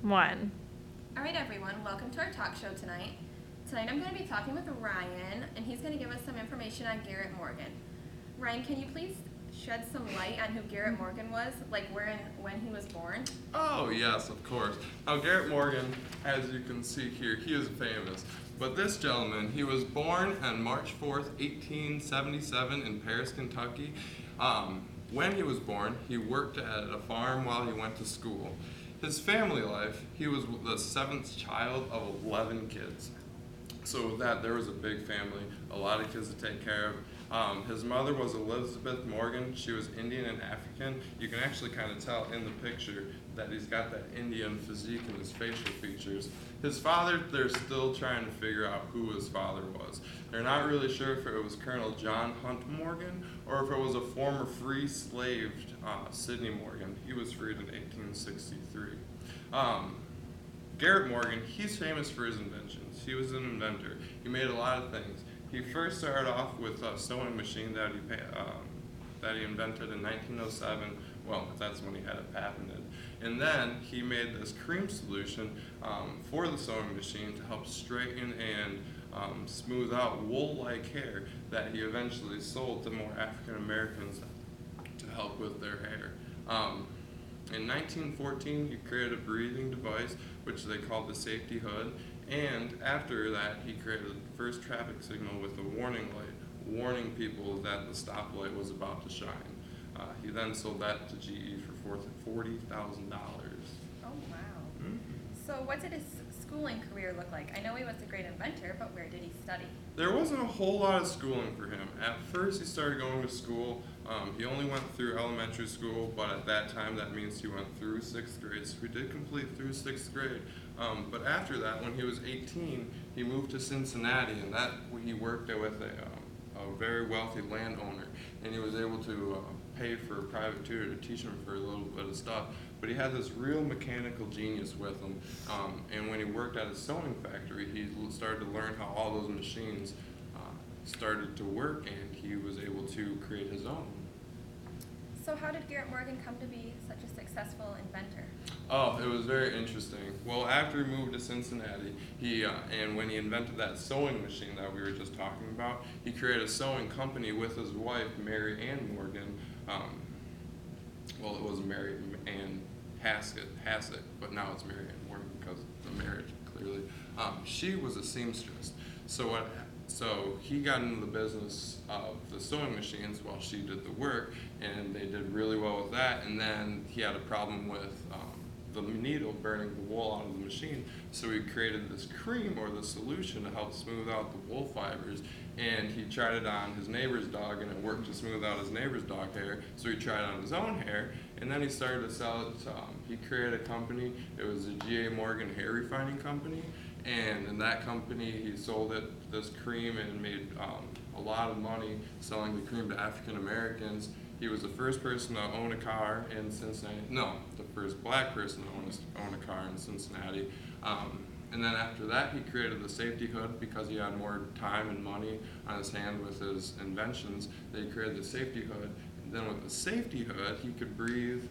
1. All right, everyone, welcome to our talk show tonight. Tonight I'm going to be talking with Ryan, and he's going to give us some information on Garrett Morgan. Ryan, can you please shed some light on who Garrett Morgan was, like when he was born? Oh, yes, of course. Now, Garrett Morgan, as you can see here, he is famous. But this gentleman, he was born on March 4th, 1877 in Paris, Kentucky. When he was born, he worked at a farm while he went to school. His family life, he was the seventh child of 11 kids. So with that, there was a big family, a lot of kids to take care of. His mother was Elizabeth Morgan. She was Indian and African. You can actually kind of tell in the picture that he's got that Indian physique in his facial features. His father, they're still trying to figure out who his father was. They're not really sure if it was Colonel John Hunt Morgan or if it was a former free slave, Sidney Morgan. He was freed in 1863. Garrett Morgan, he's famous for his inventions. He was an inventor. He made a lot of things. He first started off with a sewing machine that he invented in 1907. Well, that's when he had it patented. And then he made this cream solution for the sewing machine to help straighten and smooth out wool-like hair that he eventually sold to more African Americans to help with their hair. In 1914, he created a breathing device, which they called the safety hood, and after that, he created the first traffic signal with a warning light, warning people that the stoplight was about to shine. He then sold that to GE for $40,000. Oh, wow. Mm-hmm. So what did his schooling career look like? I know he was a great inventor, but where did he study? There wasn't a whole lot of schooling for him. At first, he started going to school. He only went through elementary school, but at that time, that means he went through 6th grade. So he did complete through 6th grade. But after that, when he was 18, he moved to Cincinnati, and that he worked there with a very wealthy landowner, and he was able to pay for a private tutor to teach him for a little bit of stuff. But he had this real mechanical genius with him, and when he worked at a sewing factory, he started to learn how all those machines started to work, and he was able to create his own. So how did Garrett Morgan come to be such a successful inventor? Oh, it was very interesting. Well, after he moved to Cincinnati, and when he invented that sewing machine that we were just talking about, he created a sewing company with his wife, Mary Ann Morgan. Well, it was Mary Ann Hassett, but now it's Mary Ann Morgan because of the marriage, clearly. She was a seamstress. So he got into the business of the sewing machines while she did the work, and they did really well with that. And then he had a problem with the needle burning the wool out of the machine, so he created this cream or the solution to help smooth out the wool fibers. And he tried it on his neighbor's dog, and it worked to smooth out his neighbor's dog hair. So he tried it on his own hair, and then he started to sell it. He created a company. It was the G.A. Morgan Hair Refining Company. And in that company, he sold this cream and made a lot of money selling the cream to African Americans. He was the first person to own a car in Cincinnati. No, the first black person to own a car in Cincinnati. And then after that, he created the safety hood because he had more time and money on his hand with his inventions. They created the safety hood. And then with the safety hood, he could breathe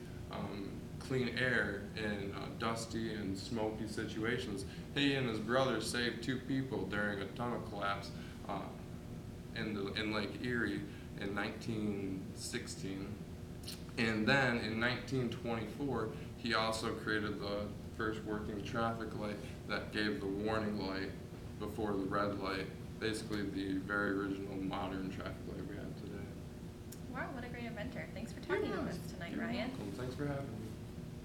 clean air in dusty and smoky situations. He and his brother saved 2 people during a tunnel collapse in Lake Erie in 1916. And then in 1924, he also created the first working traffic light that gave the warning light before the red light, basically the very original modern traffic light we have today. Wow, what a great inventor. Thanks for talking to us tonight, You're Ryan. welcome. Thanks for having me.